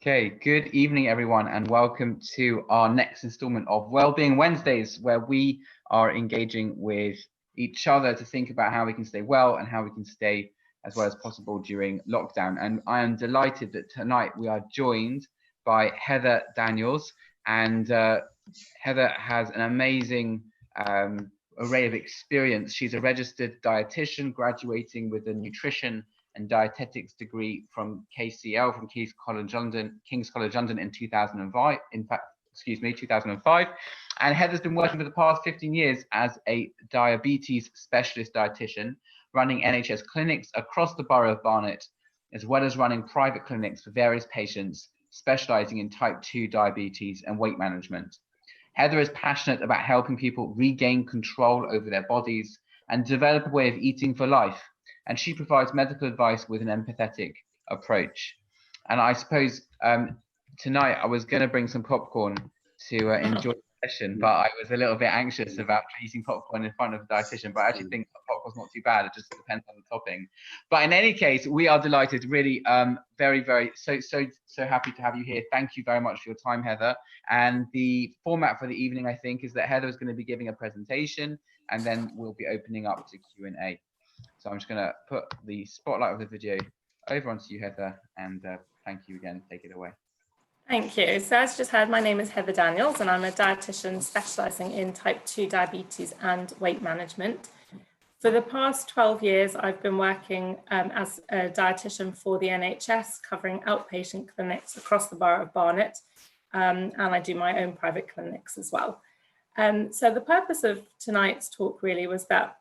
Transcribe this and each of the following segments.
Okay, good evening, everyone, and welcome to our next installment of Wellbeing Wednesdays, where we are engaging with each other to think about how we can stay well and how we can stay as well as possible during lockdown. And I am delighted that tonight we are joined by Heather Daniels, and Heather has an amazing array of experience. She's a registered dietitian, graduating with a nutrition and dietetics degree from KCL, from King's College London in 2005. 2005. And Heather's been working for the past 15 years as a diabetes specialist dietitian, running NHS clinics across the borough of Barnet, as well as running private clinics for various patients, specializing in type 2 diabetes and weight management. Heather is passionate about helping people regain control over their bodies and develop a way of eating for life. And she provides medical advice with an empathetic approach. And I suppose tonight I was going to bring some popcorn to enjoy the session, but I was a little bit anxious about eating popcorn in front of a dietitian. But I actually think popcorn's not too bad. It just depends on the topping. But in any case, we are delighted, really, so happy to have you here. Thank you very much for your time, Heather. And the format for the evening, I think, is that Heather is going to be giving a presentation, and then we'll be opening up to Q&A. So I'm just going to put the spotlight of the video over onto you, Heather, and thank you again. Take it away. Thank you. So as you just heard, my name is Heather Daniels, and I'm a dietitian specialising in type 2 diabetes and weight management. For the past 12 years, I've been working as a dietitian for the NHS, covering outpatient clinics across the borough of Barnet, and I do my own private clinics as well. So the purpose of tonight's talk really was that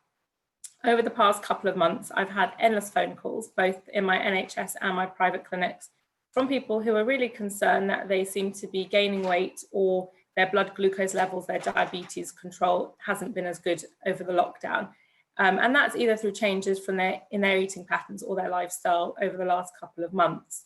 over the past couple of months, I've had endless phone calls, both in my NHS and my private clinics, from people who are really concerned that they seem to be gaining weight, or their blood glucose levels, their diabetes control hasn't been as good over the lockdown. And that's either through changes in their eating patterns or their lifestyle over the last couple of months.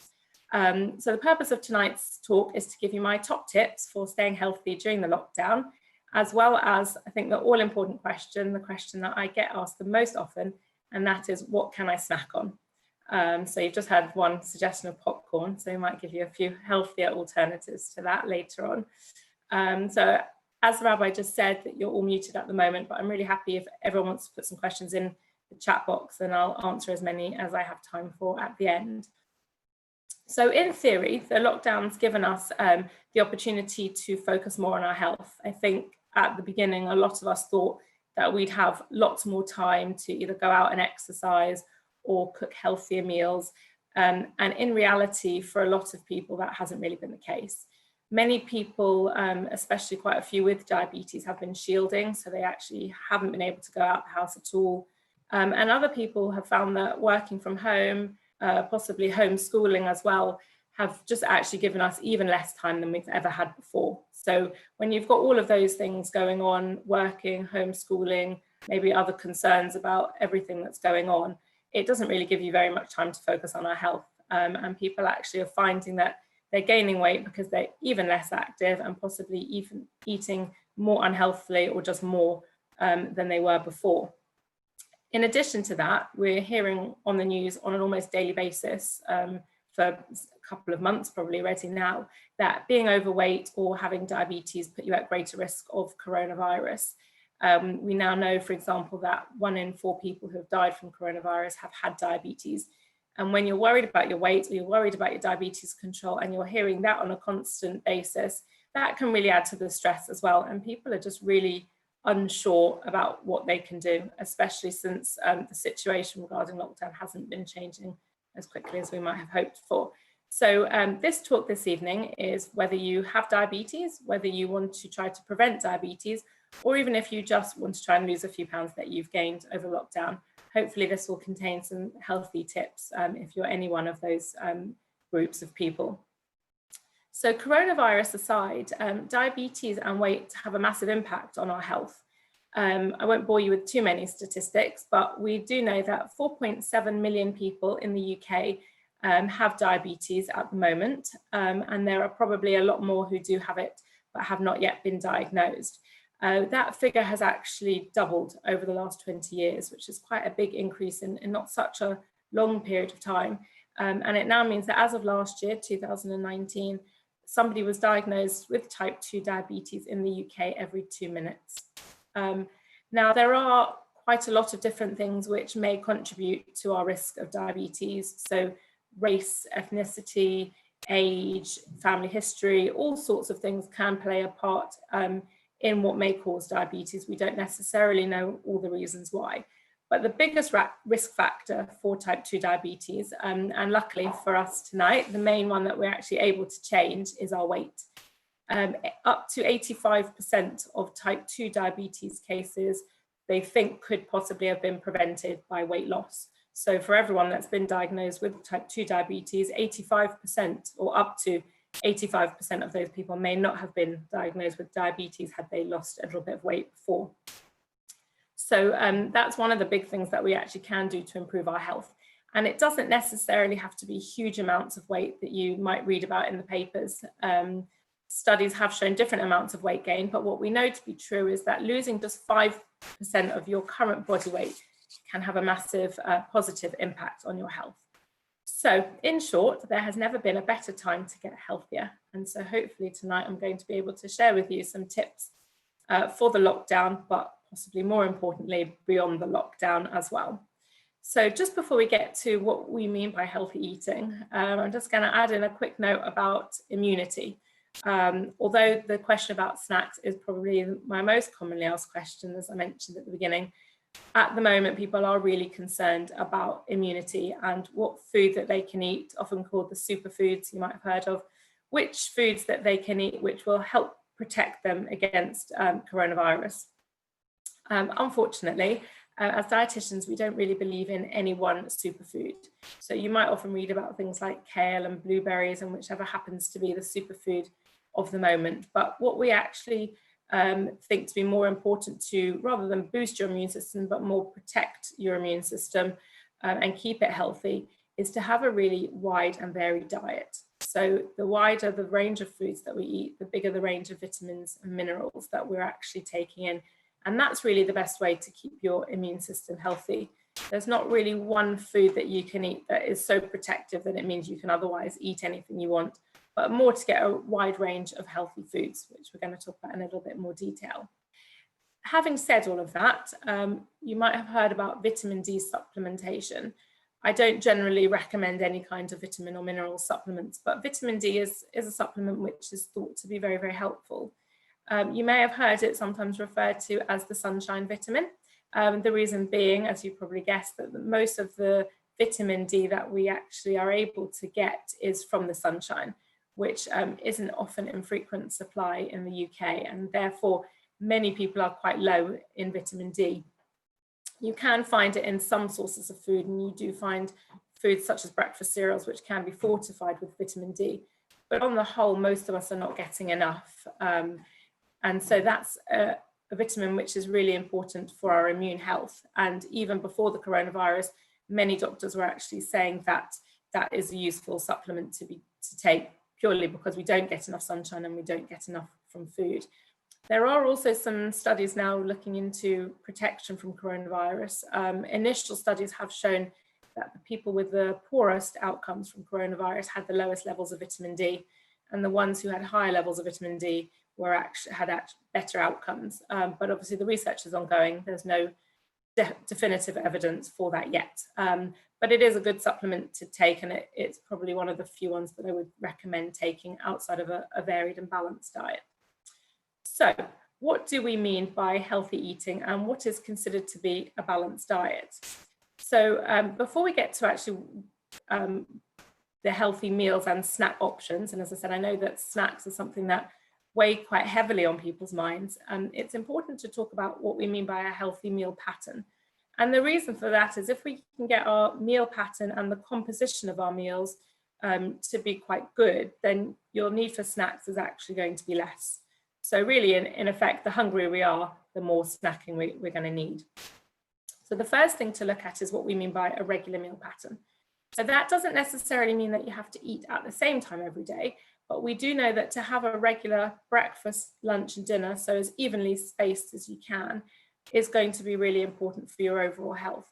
So the purpose of tonight's talk is to give you my top tips for staying healthy during the lockdown, as well as, I think, the all-important question, the question that I get asked the most often, and that is, what can I snack on? So you've just had one suggestion of popcorn, so we might give you a few healthier alternatives to that later on. So as the Rabbi just said, that you're all muted at the moment, but I'm really happy if everyone wants to put some questions in the chat box, and I'll answer as many as I have time for at the end. So in theory, the lockdown's given us the opportunity to focus more on our health. I think at the beginning, a lot of us thought that we'd have lots more time to either go out and exercise or cook healthier meals. And in reality, for a lot of people, that hasn't really been the case. Many people, especially quite a few with diabetes, have been shielding, so they actually haven't been able to go out the house at all. And other people have found that working from home, possibly homeschooling as well, have just actually given us even less time than we've ever had before. So when you've got all of those things going on, working, homeschooling, maybe other concerns about everything that's going on, it doesn't really give you very much time to focus on our health. And people actually are finding that they're gaining weight because they're even less active and possibly even eating more unhealthily or just more than they were before. In addition to that, we're hearing on the news on an almost daily basis for a couple of months probably already now, that being overweight or having diabetes put you at greater risk of coronavirus. We now know, for example, that 1 in 4 people who have died from coronavirus have had diabetes. And when you're worried about your weight, or you're worried about your diabetes control, and you're hearing that on a constant basis, that can really add to the stress as well. And people are just really unsure about what they can do, especially since the situation regarding lockdown hasn't been changing as quickly as we might have hoped for. So this talk this evening is whether you have diabetes, whether you want to try to prevent diabetes, or even if you just want to try and lose a few pounds that you've gained over lockdown. Hopefully this will contain some healthy tips if you're any one of those groups of people. So coronavirus aside, diabetes and weight have a massive impact on our health. I won't bore you with too many statistics, but we do know that 4.7 million people in the UK have diabetes at the moment, and there are probably a lot more who do have it but have not yet been diagnosed. That figure has actually doubled over the last 20 years, which is quite a big increase in not such a long period of time. And it now means that as of last year, 2019, somebody was diagnosed with type 2 diabetes in the UK every 2 minutes. Now, there are quite a lot of different things which may contribute to our risk of diabetes. So race, ethnicity, age, family history, all sorts of things can play a part in what may cause diabetes. We don't necessarily know all the reasons why. But the biggest risk factor for type 2 diabetes, and luckily for us tonight, the main one that we're actually able to change is our weight. Up to 85% of type 2 diabetes cases they think could possibly have been prevented by weight loss. So for everyone that's been diagnosed with type 2 diabetes, 85% or up to 85% of those people may not have been diagnosed with diabetes had they lost a little bit of weight before. So that's one of the big things that we actually can do to improve our health. And it doesn't necessarily have to be huge amounts of weight that you might read about in the papers. Studies have shown different amounts of weight gain, but what we know to be true is that losing just 5% of your current body weight can have a massive positive impact on your health. So in short, there has never been a better time to get healthier. And so hopefully tonight I'm going to be able to share with you some tips for the lockdown, but possibly more importantly, beyond the lockdown as well. So just before we get to what we mean by healthy eating, I'm just going to add in a quick note about immunity. Although the question about snacks is probably my most commonly asked question, as I mentioned at the beginning, at the moment people are really concerned about immunity and what food that they can eat, often called the superfoods you might have heard of, which foods that they can eat which will help protect them against coronavirus. Unfortunately, as dietitians, we don't really believe in any one superfood. So you might often read about things like kale and blueberries and whichever happens to be the superfood of the moment. But what we actually think to be more important to, rather than boost your immune system, but more protect your immune system and keep it healthy, is to have a really wide and varied diet. So the wider the range of foods that we eat, the bigger the range of vitamins and minerals that we're actually taking in. And that's really the best way to keep your immune system healthy. There's not really one food that you can eat that is so protective that it means you can otherwise eat anything you want, but more to get a wide range of healthy foods, which we're going to talk about in a little bit more detail. Having said all of that, you might have heard about vitamin D supplementation. I don't generally recommend any kind of vitamin or mineral supplements, but vitamin D is a supplement which is thought to be very, very helpful. You may have heard it sometimes referred to as the sunshine vitamin. The reason being, as you probably guessed, that most of the vitamin D that we actually are able to get is from the sunshine, which isn't often in frequent supply in the UK, and therefore many people are quite low in vitamin D. You can find it in some sources of food, and you do find foods such as breakfast cereals which can be fortified with vitamin D, but on the whole most of us are not getting enough. And so that's a vitamin which is really important for our immune health. And even before the coronavirus, many doctors were actually saying that that is a useful supplement to take, purely because we don't get enough sunshine and we don't get enough from food. There are also some studies now looking into protection from coronavirus. Initial studies have shown that the people with the poorest outcomes from coronavirus had the lowest levels of vitamin D, and the ones who had higher levels of vitamin D had better outcomes. But obviously the research is ongoing. There's no definitive evidence for that yet. But it is a good supplement to take, and it's probably one of the few ones that I would recommend taking outside of a varied and balanced diet. So what do we mean by healthy eating, and what is considered to be a balanced diet? So before we get to actually the healthy meals and snack options, and as I said, I know that snacks are something that weigh quite heavily on people's minds, it's important to talk about what we mean by a healthy meal pattern. And the reason for that is if we can get our meal pattern and the composition of our meals to be quite good, then your need for snacks is actually going to be less. So really, in effect, the hungrier we are, the more snacking we're going to need. So the first thing to look at is what we mean by a regular meal pattern. So that doesn't necessarily mean that you have to eat at the same time every day, but we do know that to have a regular breakfast, lunch and dinner, so as evenly spaced as you can, is going to be really important for your overall health.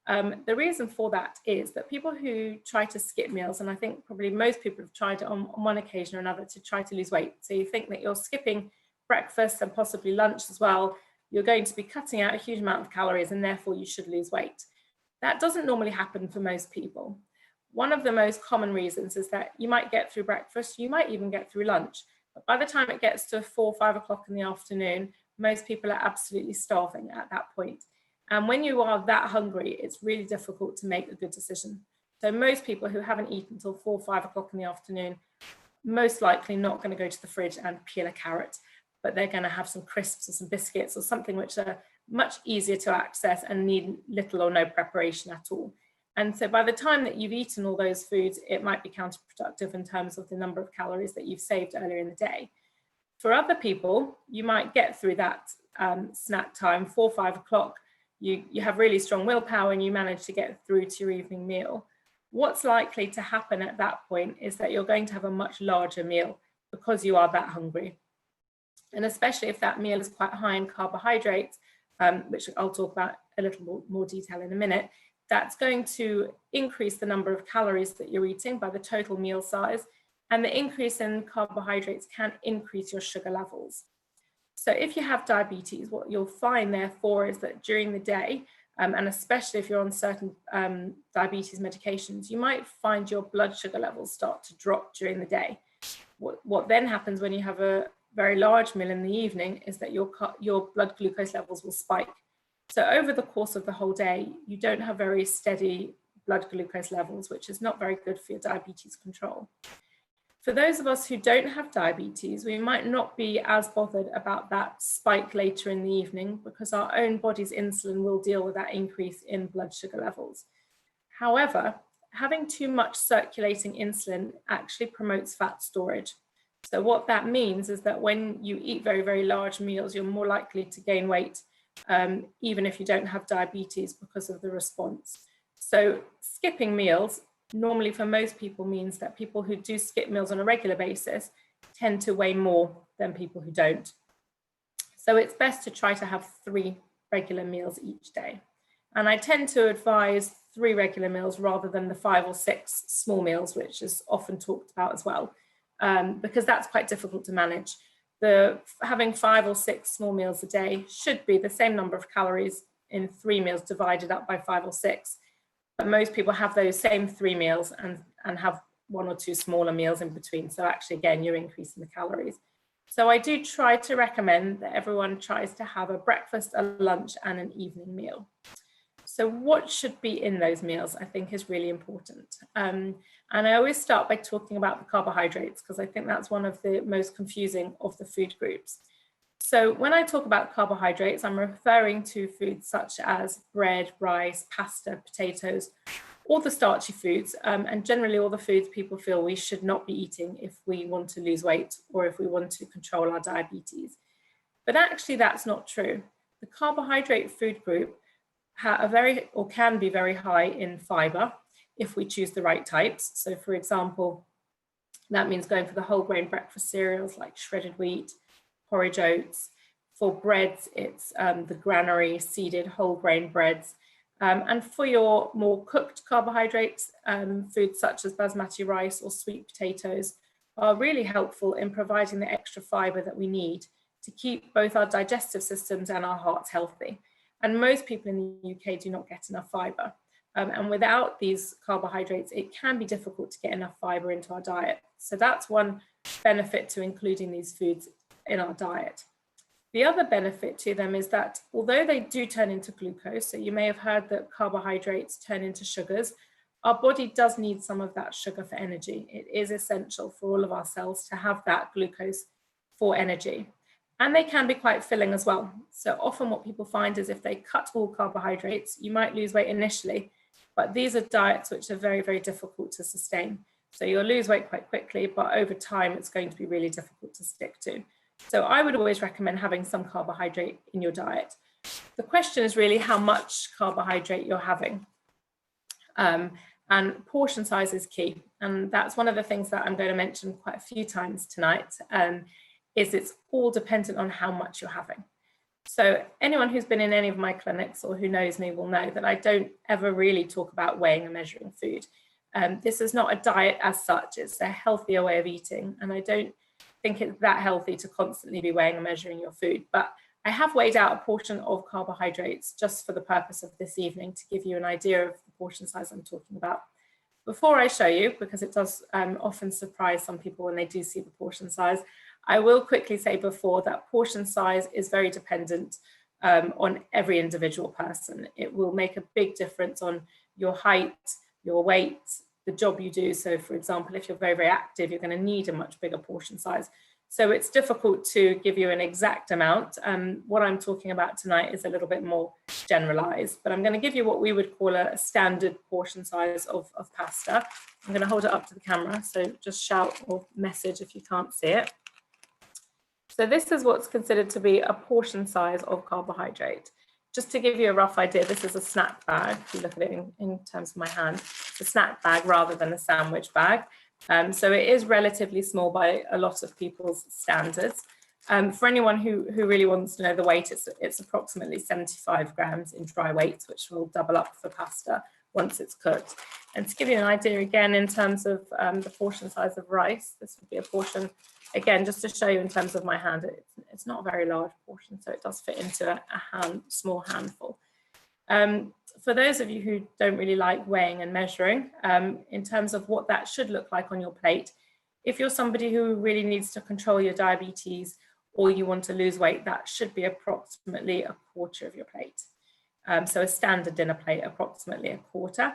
The reason for that is that people who try to skip meals, and I think probably most people have tried it on one occasion or another to try to lose weight. So you think that you're skipping breakfast and possibly lunch as well, you're going to be cutting out a huge amount of calories and therefore you should lose weight. That doesn't normally happen for most people. One of the most common reasons is that you might get through breakfast, you might even get through lunch, but by the time it gets to 4 or 5 o'clock in the afternoon, most people are absolutely starving at that point. And when you are that hungry, it's really difficult to make a good decision. So most people who haven't eaten until 4 or 5 o'clock in the afternoon, most likely not going to go to the fridge and peel a carrot, but they're going to have some crisps or some biscuits or something which are much easier to access and need little or no preparation at all. And so by the time that you've eaten all those foods, it might be counterproductive in terms of the number of calories that you've saved earlier in the day. For other people, you might get through that snack time, 4 or 5 o'clock, you have really strong willpower and you manage to get through to your evening meal. What's likely to happen at that point is that you're going to have a much larger meal because you are that hungry. And especially if that meal is quite high in carbohydrates, which I'll talk about a little more detail in a minute, that's going to increase the number of calories that you're eating by the total meal size. And the increase in carbohydrates can increase your sugar levels. So if you have diabetes, what you'll find therefore is that during the day, and especially if you're on certain diabetes medications, you might find your blood sugar levels start to drop during the day. What then happens when you have a very large meal in the evening is that your blood glucose levels will spike. So over the course of the whole day, you don't have very steady blood glucose levels, which is not very good for your diabetes control. For those of us who don't have diabetes, we might not be as bothered about that spike later in the evening because our own body's insulin will deal with that increase in blood sugar levels. However, having too much circulating insulin actually promotes fat storage. So what that means is that when you eat very, very large meals, you're more likely to gain weight, even if you don't have diabetes because of the response. So skipping meals normally for most people means that people who do skip meals on a regular basis tend to weigh more than people who don't. So it's best to try to have 3 regular meals each day. And I tend to advise 3 regular meals rather than the 5 or 6 small meals, which is often talked about as well, because that's quite difficult to manage. Having 5 or 6 small meals a day should be the same number of calories in 3 meals divided up by 5 or 6. But most people have those same 3 meals and have 1 or 2 smaller meals in between. So actually, again, you're increasing the calories. So I do try to recommend that everyone tries to have a breakfast, a lunch, and an evening meal. So what should be in those meals, I think, is really important. And I always start by talking about the carbohydrates because I think that's one of the most confusing of the food groups. So when I talk about carbohydrates, I'm referring to foods such as bread, rice, pasta, potatoes, all the starchy foods, and generally all the foods people feel we should not be eating if we want to lose weight or if we want to control our diabetes. But actually that's not true. The carbohydrate food group can be very high in fiber if we choose the right types. So for example, that means going for the whole grain breakfast cereals like shredded wheat, porridge oats. For breads, it's the granary seeded whole grain breads. And for your more cooked carbohydrates, foods such as basmati rice or sweet potatoes are really helpful in providing the extra fiber that we need to keep both our digestive systems and our hearts healthy. And most people in the UK do not get enough fiber. And without these carbohydrates, it can be difficult to get enough fiber into our diet. So that's one benefit to including these foods in our diet. The other benefit to them is that although they do turn into glucose, so you may have heard that carbohydrates turn into sugars, our body does need some of that sugar for energy. It is essential for all of our cells to have that glucose for energy. And they can be quite filling as well. So often what people find is if they cut all carbohydrates, you might lose weight initially, but these are diets which are very, very difficult to sustain. So you'll lose weight quite quickly, but over time, it's going to be really difficult to stick to. So I would always recommend having some carbohydrate in your diet. The question is really how much carbohydrate you're having. And portion size is key. And that's one of the things that I'm going to mention quite a few times tonight, is it's all dependent on how much you're having. So anyone who's been in any of my clinics or who knows me will know that I don't ever really talk about weighing and measuring food. This is not a diet as such, it's a healthier way of eating. And I don't think it's that healthy to constantly be weighing and measuring your food. But I have weighed out a portion of carbohydrates just for the purpose of this evening to give you an idea of the portion size I'm talking about. Before I show you, because it does often surprise some people when they do see the portion size, I will quickly say before that portion size is very dependent on every individual person. It will make a big difference on your height, your weight, the job you do. So for example, if you're very, very active, you're going to need a much bigger portion size. So it's difficult to give you an exact amount. What I'm talking about tonight is a little bit more generalized, but I'm going to give you what we would call a standard portion size of pasta. I'm going to hold it up to the camera, so just shout or message if you can't see it. So this is what's considered to be a portion size of carbohydrate. Just to give you a rough idea, this is a snack bag. If you look at it in terms of my hand, it's a snack bag rather than a sandwich bag. So it is relatively small by a lot of people's standards. For anyone who really wants to know the weight, it's approximately 75 grams in dry weight, which will double up for pasta once it's cooked. And to give you an idea again in terms of the portion size of rice, this would be a portion, again, just to show you in terms of my hand, it's not a very large portion, so it does fit into a small handful. For those of you who don't really like weighing and measuring, in terms of what that should look like on your plate, if you're somebody who really needs to control your diabetes or you want to lose weight, that should be approximately a quarter of your plate. So a standard dinner plate, approximately a quarter.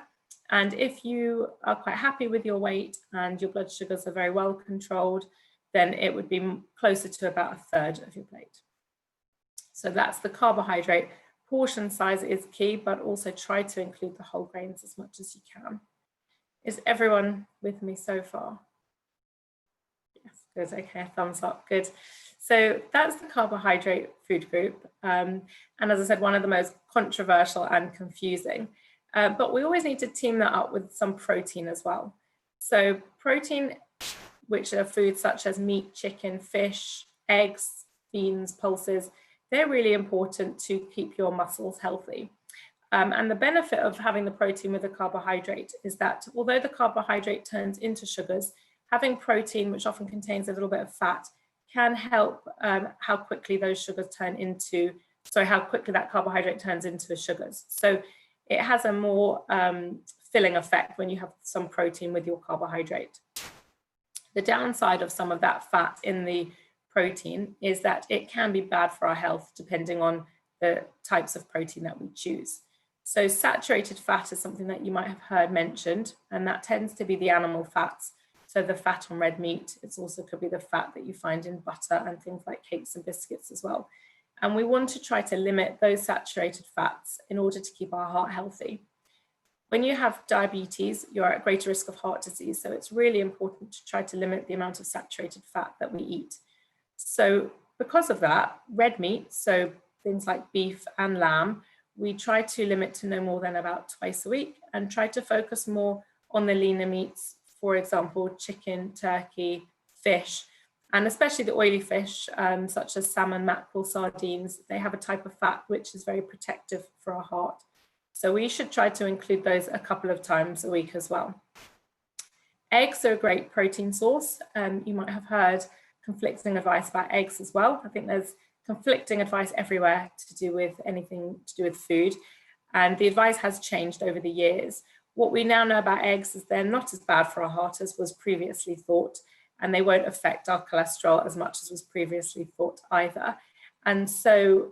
And if you are quite happy with your weight and your blood sugars are very well controlled, then it would be closer to about a third of your plate. So that's the carbohydrate. Portion size is key, but also try to include the whole grains as much as you can. Is everyone with me so far? Yes, good, okay, thumbs up, good. So that's the carbohydrate food group. And as I said, one of the most controversial and confusing, but we always need to team that up with some protein as well. So protein, which are foods such as meat, chicken, fish, eggs, beans, pulses, they're really important to keep your muscles healthy. And the benefit of having the protein with the carbohydrate is that although the carbohydrate turns into sugars, having protein, which often contains a little bit of fat, can help how quickly those sugars turn into, how quickly that carbohydrate turns into sugars. So it has a more filling effect when you have some protein with your carbohydrate. The downside of some of that fat in the protein is that it can be bad for our health depending on the types of protein that we choose. So saturated fat is something that you might have heard mentioned, and that tends to be the animal fats. So the fat on red meat, it also could be the fat that you find in butter and things like cakes and biscuits as well. And we want to try to limit those saturated fats in order to keep our heart healthy. When you have diabetes, you're at greater risk of heart disease. So it's really important to try to limit the amount of saturated fat that we eat. So because of that, red meat, so things like beef and lamb, we try to limit to no more than about twice a week and try to focus more on the leaner meats, for example, chicken, turkey, fish, and especially the oily fish, such as salmon, mackerel, sardines. They have a type of fat which is very protective for our heart. So we should try to include those a couple of times a week as well. Eggs are a great protein source. You might have heard conflicting advice about eggs as well. I think there's conflicting advice everywhere to do with anything to do with food. And the advice has changed over the years. What we now know about eggs is they're not as bad for our heart as was previously thought, and they won't affect our cholesterol as much as was previously thought either. And so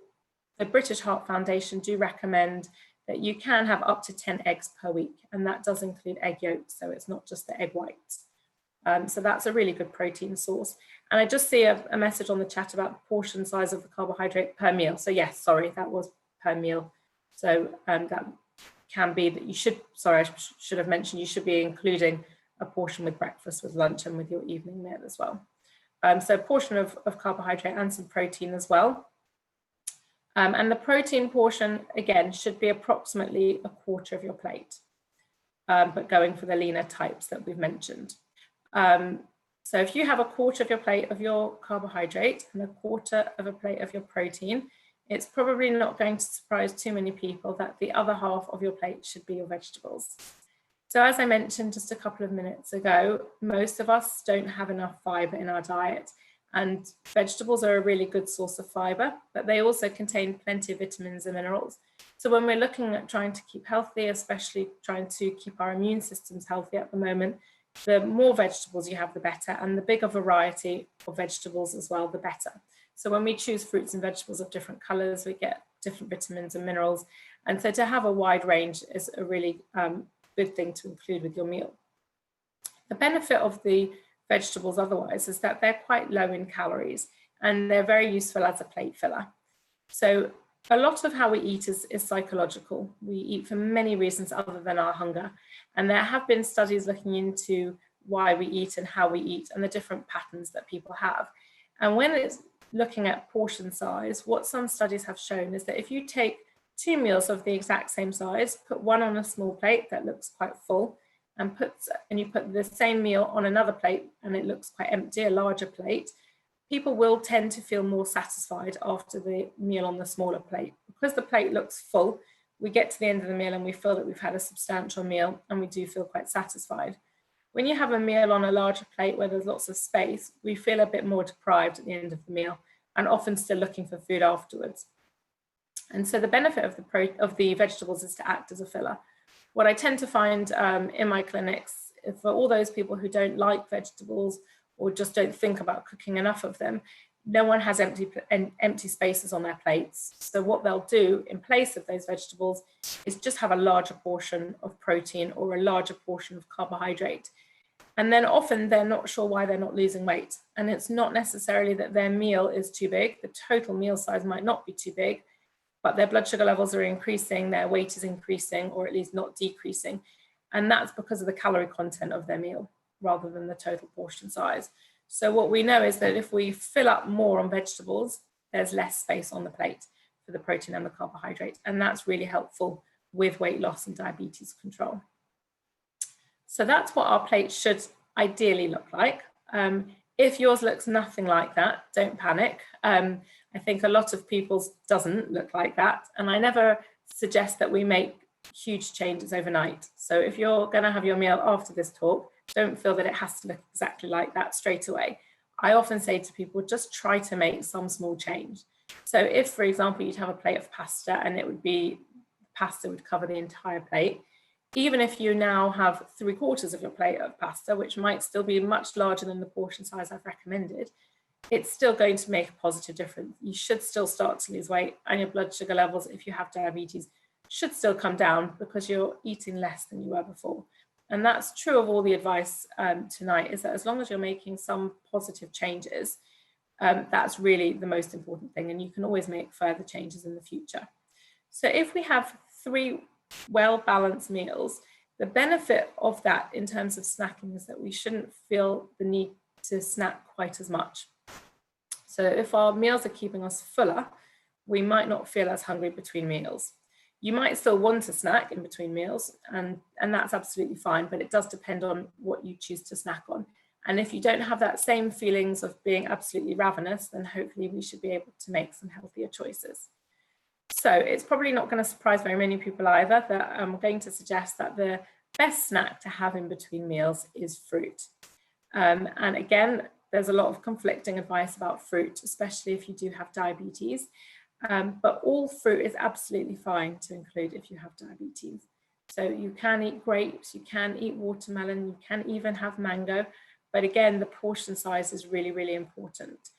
the British Heart Foundation do recommend that you can have up to 10 eggs per week, and that does include egg yolks, so it's not just the egg whites. So that's a really good protein source. And I just see a message on the chat about the portion size of the carbohydrate per meal. So yes, sorry, that was per meal. So that can be that you should, sorry, I should have mentioned you should be including a portion with breakfast, with lunch, and with your evening meal as well. So a portion of carbohydrate and some protein as well. And the protein portion, again, should be approximately a quarter of your plate, but going for the leaner types that we've mentioned. So if you have a quarter of your plate of your carbohydrate and a quarter of a plate of your protein, it's probably not going to surprise too many people that the other half of your plate should be your vegetables. So as I mentioned just a couple of minutes ago, most of us don't have enough fibre in our diet, and vegetables are a really good source of fibre, but they also contain plenty of vitamins and minerals. So when we're looking at trying to keep healthy, especially trying to keep our immune systems healthy at the moment, the more vegetables you have, the better, and the bigger variety of vegetables as well, the better. So when we choose fruits and vegetables of different colours, we get different vitamins and minerals. And so to have a wide range is a really good thing to include with your meal. The benefit of the vegetables otherwise is that they're quite low in calories and they're very useful as a plate filler. So a lot of how we eat is psychological. We eat for many reasons other than our hunger. And there have been studies looking into why we eat and how we eat and the different patterns that people have. And when it's looking at portion size, what some studies have shown is that if you take 2 meals of the exact same size, put one on a small plate that looks quite full, and you put the same meal on another plate and it looks quite empty, a larger plate, people will tend to feel more satisfied after the meal on the smaller plate. Because the plate looks full, we get to the end of the meal and we feel that we've had a substantial meal and we do feel quite satisfied. When you have a meal on a larger plate where there's lots of space, we feel a bit more deprived at the end of the meal and often still looking for food afterwards. And so the benefit of the vegetables is to act as a filler. What I tend to find in my clinics, for all those people who don't like vegetables or just don't think about cooking enough of them, no one has empty spaces on their plates. So what they'll do in place of those vegetables is just have a larger portion of protein or a larger portion of carbohydrate. And then often they're not sure why they're not losing weight. And it's not necessarily that their meal is too big. The total meal size might not be too big, but their blood sugar levels are increasing, their weight is increasing, or at least not decreasing. And that's because of the calorie content of their meal rather than the total portion size. So what we know is that if we fill up more on vegetables, there's less space on the plate for the protein and the carbohydrate. And that's really helpful with weight loss and diabetes control. So that's what our plate should ideally look like. If yours looks nothing like that, don't panic. I think a lot of people's doesn't look like that. And I never suggest that we make huge changes overnight. So if you're going to have your meal after this talk, don't feel that it has to look exactly like that straight away. I often say to people, just try to make some small change. So if, for example, you'd have a plate of pasta and pasta would cover the entire plate, even if you now have 3/4 of your plate of pasta, which might still be much larger than the portion size I've recommended, it's still going to make a positive difference. You should still start to lose weight, and your blood sugar levels, if you have diabetes, should still come down because you're eating less than you were before. And that's true of all the advice tonight, is that as long as you're making some positive changes, that's really the most important thing. And you can always make further changes in the future. So if we have 3 well-balanced meals, the benefit of that in terms of snacking is that we shouldn't feel the need to snack quite as much. So if our meals are keeping us fuller, we might not feel as hungry between meals. You might still want to snack in between meals, and that's absolutely fine, but it does depend on what you choose to snack on. And if you don't have that same feelings of being absolutely ravenous, then hopefully we should be able to make some healthier choices. So it's probably not going to surprise very many people either that I'm going to suggest that the best snack to have in between meals is fruit. And again, there's a lot of conflicting advice about fruit, especially if you do have diabetes. But all fruit is absolutely fine to include if you have diabetes. So you can eat grapes, you can eat watermelon, you can even have mango. But again, the portion size is really, really important.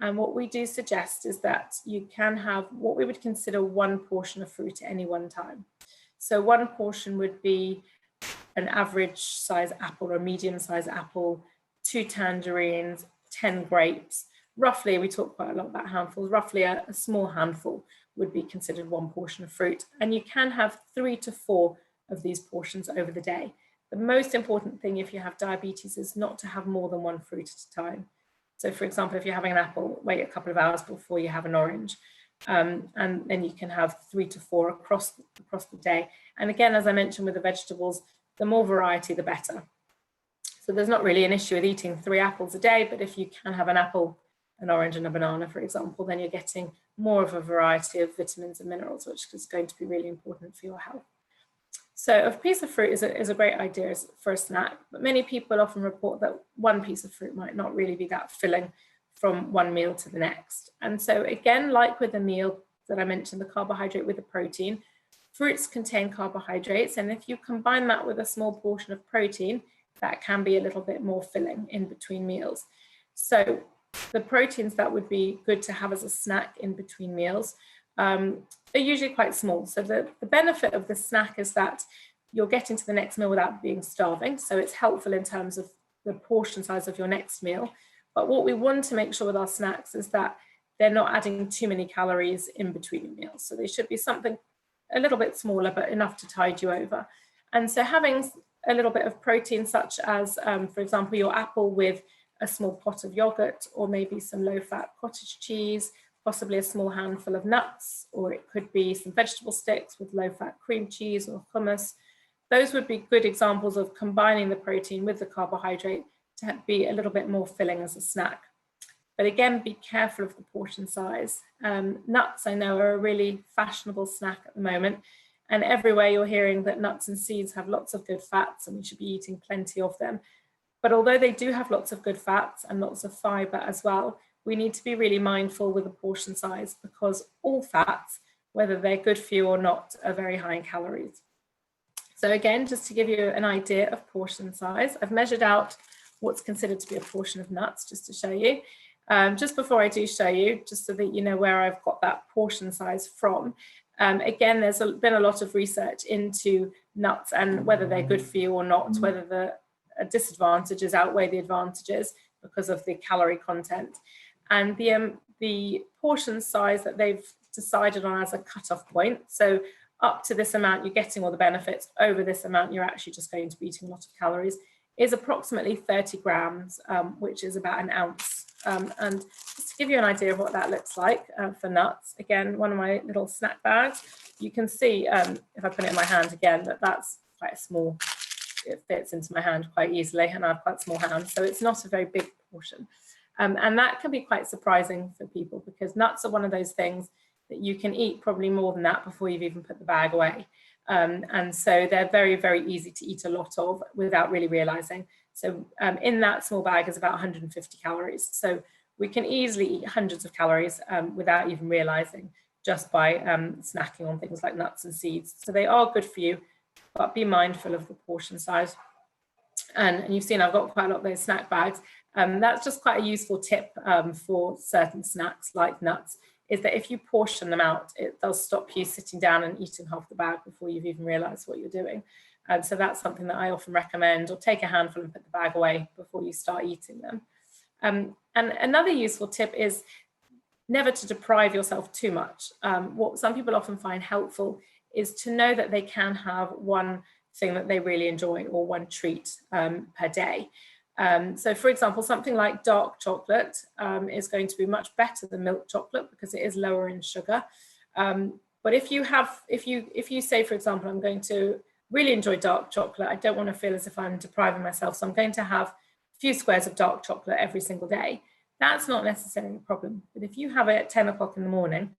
And what we do suggest is that you can have what we would consider 1 portion of fruit at any one time. So 1 portion would be an average size apple or a medium size apple, 2 tangerines, 10 grapes. Roughly, we talk quite a lot about handfuls, roughly a small handful would be considered 1 portion of fruit. And you can have 3 to 4 of these portions over the day. The most important thing if you have diabetes is not to have more than 1 fruit at a time. So for example, if you're having an apple, wait a couple of hours before you have an orange. And then you can have 3 to 4 across the day. And again, as I mentioned with the vegetables, the more variety, the better. So there's not really an issue with eating 3 apples a day, but if you can have an apple an orange and a banana, for example, then you're getting more of a variety of vitamins and minerals, which is going to be really important for your health. So a piece of fruit is a great idea for a snack, but many people often report that one piece of fruit might not really be that filling from one meal to the next. And so again, like with the meal that I mentioned, the carbohydrate with the protein, fruits contain carbohydrates, and if you combine that with a small portion of protein, that can be a little bit more filling in between meals. So the proteins that would be good to have as a snack in between meals are usually quite small. So the benefit of the snack is that you're getting to the next meal without being starving. So it's helpful in terms of the portion size of your next meal. But what we want to make sure with our snacks is that they're not adding too many calories in between meals. So they should be something a little bit smaller, but enough to tide you over. And so having a little bit of protein, such as, for example, your apple with a small pot of yogurt, or maybe some low-fat cottage cheese, possibly a small handful of nuts, or it could be some vegetable sticks with low-fat cream cheese or hummus. Those would be good examples of combining the protein with the carbohydrate to be a little bit more filling as a snack. But again, be careful of the portion size. Nuts, I know, are a really fashionable snack at the moment. And everywhere you're hearing that nuts and seeds have lots of good fats and we should be eating plenty of them. But although they do have lots of good fats and lots of fiber as well, we need to be really mindful with the portion size, because all fats, whether they're good for you or not, are very high in calories. So again, just to give you an idea of portion size, I've measured out what's considered to be a portion of nuts, just to show you. Just before I do show you, just so that you know where I've got that portion size from. Again, there's been a lot of research into nuts and whether they're good for you or not, whether the disadvantages outweigh the advantages because of the calorie content. And the portion size that they've decided on as a cutoff point, so up to this amount you're getting all the benefits, over this amount you're actually just going to be eating a lot of calories, is approximately 30 grams, which is about an ounce. And just to give you an idea of what that looks like for nuts, again, one of my little snack bags, you can see, if I put it in my hand again, that that's quite small. It fits into my hand quite easily, and I have quite small hands, so it's not a very big portion. And that can be quite surprising for people, because nuts are one of those things that you can eat probably more than that before you've even put the bag away. And so they're very, very easy to eat a lot of without really realizing. So in that small bag is about 150 calories. So we can easily eat hundreds of calories without even realizing, just by snacking on things like nuts and seeds. So they are good for you, but be mindful of the portion size. And you've seen I've got quite a lot of those snack bags. That's just quite a useful tip for certain snacks like nuts, is that if you portion them out, it does stop you sitting down and eating half the bag before you've even realized what you're doing. And so that's something that I often recommend, or take a handful and put the bag away before you start eating them. And another useful tip is never to deprive yourself too much. What some people often find helpful is to know that they can have one thing that they really enjoy, or one treat per day. So for example, something like dark chocolate is going to be much better than milk chocolate because it is lower in sugar. But if you say, for example, I'm going to really enjoy dark chocolate, I don't want to feel as if I'm depriving myself, so I'm going to have a few squares of dark chocolate every single day. That's not necessarily a problem. But if you have it at 10 o'clock in the morning,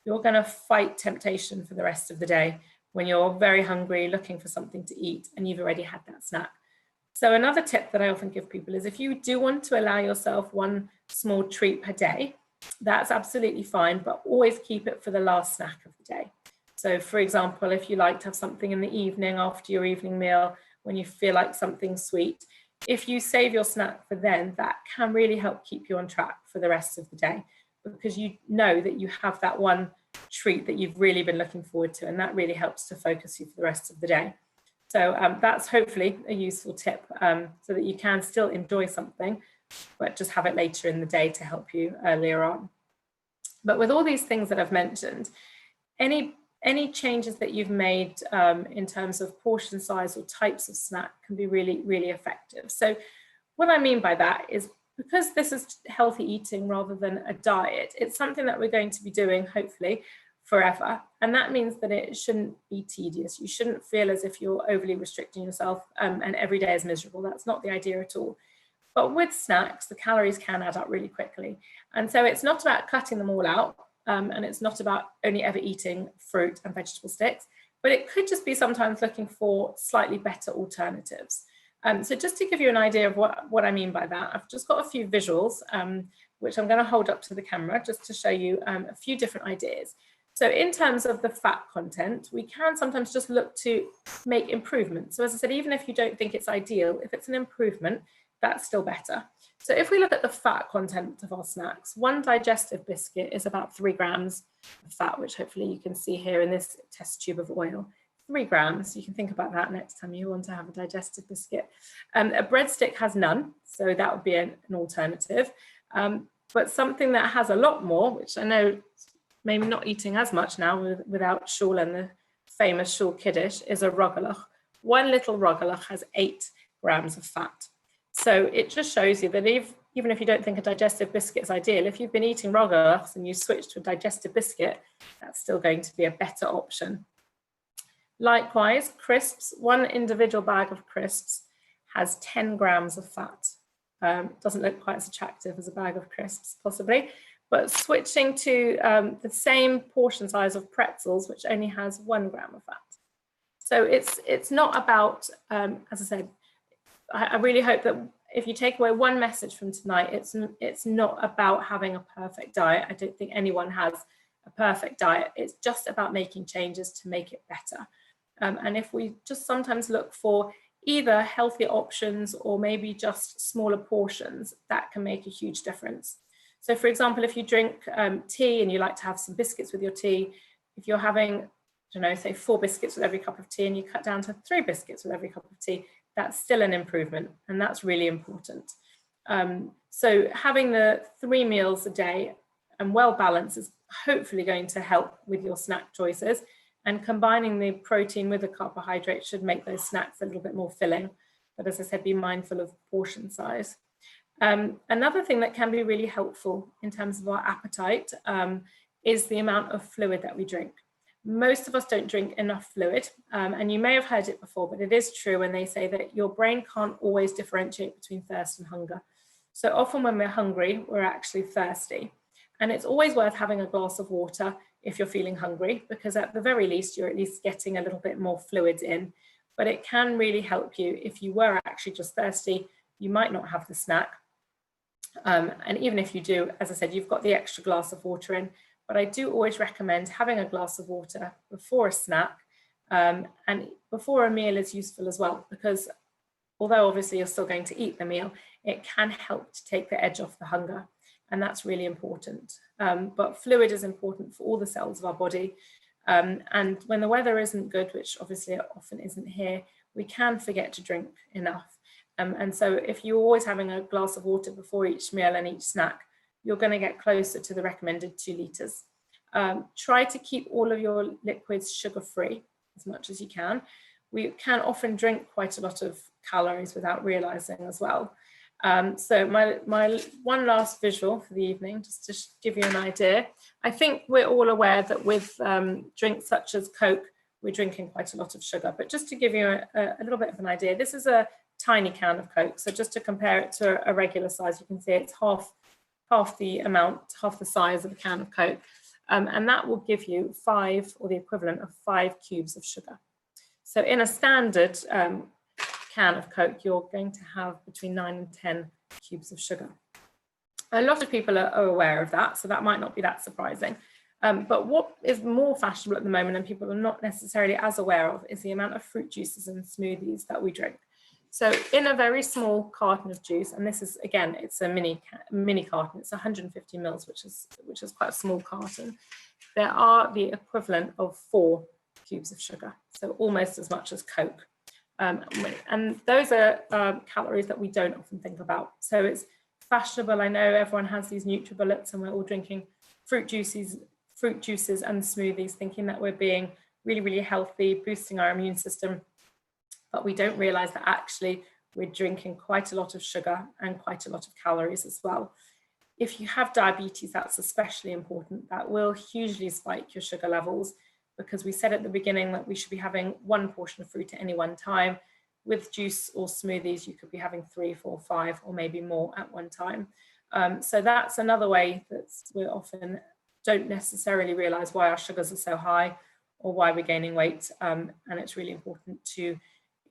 you're going to fight temptation for the rest of the day when you're very hungry, looking for something to eat, and you've already had that snack. So another tip that I often give people is, if you do want to allow yourself one small treat per day, that's absolutely fine, but always keep it for the last snack of the day. So for example, if you like to have something in the evening after your evening meal, when you feel like something sweet, if you save your snack for then, that can really help keep you on track for the rest of the day, because you know that you have that one treat that you've really been looking forward to, and that really helps to focus you for the rest of the day. So that's hopefully a useful tip, so that you can still enjoy something, but just have it later in the day to help you earlier on. But with all these things that I've mentioned, any changes that you've made in terms of portion size or types of snack can be really, really effective. So what I mean by that is, because this is healthy eating rather than a diet, it's something that we're going to be doing, hopefully, forever. And that means that it shouldn't be tedious. You shouldn't feel as if you're overly restricting yourself and every day is miserable. That's not the idea at all. But with snacks, the calories can add up really quickly. And so it's not about cutting them all out, and it's not about only ever eating fruit and vegetable sticks, but it could just be sometimes looking for slightly better alternatives. So just to give you an idea of what I mean by that, I've just got a few visuals, which I'm going to hold up to the camera just to show you a few different ideas. So in terms of the fat content, we can sometimes just look to make improvements. So as I said, even if you don't think it's ideal, if it's an improvement, that's still better. So if we look at the fat content of our snacks, one digestive biscuit is about 3 grams of fat, which hopefully you can see here in this test tube of oil. 3 grams, you can think about that next time you want to have a digestive biscuit. A breadstick has none, so that would be an alternative. But something that has a lot more, which I know maybe not eating as much now without shul and the famous shul kiddush, is a rogalach. One little rogalach has 8 grams of fat. So it just shows you that even if you don't think a digestive biscuit is ideal, if you've been eating rogalachs and you switch to a digestive biscuit, that's still going to be a better option. Likewise, crisps, one individual bag of crisps has 10 grams of fat. Doesn't look quite as attractive as a bag of crisps, possibly, but switching to the same portion size of pretzels, which only has 1 gram of fat. So it's not about, as I said, I really hope that if you take away one message from tonight, it's not about having a perfect diet. I don't think anyone has a perfect diet. It's just about making changes to make it better. And if we just sometimes look for either healthy options or maybe just smaller portions, that can make a huge difference. So for example, if you drink tea and you like to have some biscuits with your tea, if you're having, I don't know, say 4 biscuits with every cup of tea and you cut down to 3 biscuits with every cup of tea, that's still an improvement, and that's really important. So having the 3 meals a day and well balanced is hopefully going to help with your snack choices, and combining the protein with the carbohydrate should make those snacks a little bit more filling. But as I said, be mindful of portion size. Another thing that can be really helpful in terms of our appetite is the amount of fluid that we drink. Most of us don't drink enough fluid, and you may have heard it before, but it is true when they say that your brain can't always differentiate between thirst and hunger. So often when we're hungry, we're actually thirsty. And it's always worth having a glass of water if you're feeling hungry, because at the very least, you're at least getting a little bit more fluids in. But it can really help you if you were actually just thirsty, you might not have the snack. And even if you do, as I said, you've got the extra glass of water in. But I do always recommend having a glass of water before a snack, and before a meal is useful as well, because although obviously you're still going to eat the meal, it can help to take the edge off the hunger, and that's really important. But fluid is important for all the cells of our body, and when the weather isn't good, which obviously it often isn't here, we can forget to drink enough. And so if you're always having a glass of water before each meal and each snack, you're going to get closer to the recommended 2 liters. Try to keep all of your liquids sugar-free as much as you can. We can often drink quite a lot of calories without realizing as well. So my one last visual for the evening, just to give you an idea. I think we're all aware that with drinks such as Coke, we're drinking quite a lot of sugar. But just to give you a little bit of an idea, this is a tiny can of Coke. So just to compare it to a regular size, you can see it's half the amount, half the size of a can of Coke. And that will give you 5, or the equivalent of 5 cubes of sugar. So in a standard can of Coke, you're going to have between 9 and 10 cubes of sugar. A lot of people are aware of that, so that might not be that surprising. But what is more fashionable at the moment, and people are not necessarily as aware of, is the amount of fruit juices and smoothies that we drink. So in a very small carton of juice, and this is, again, it's a mini carton, it's 150 mils, which is quite a small carton. There are the equivalent of 4 cubes of sugar, so almost as much as Coke. And those are calories that we don't often think about. So it's fashionable. I know everyone has these NutriBullets, and we're all drinking fruit juices and smoothies, thinking that we're being really, really healthy, boosting our immune system. But we don't realize that actually we're drinking quite a lot of sugar and quite a lot of calories as well. If you have diabetes, that's especially important. That will hugely spike your sugar levels, because we said at the beginning that we should be having 1 portion of fruit at any one time. With juice or smoothies, you could be having 3, 4, 5, or maybe more at one time. So that's another way that we often don't necessarily realize why our sugars are so high or why we're gaining weight. And it's really important to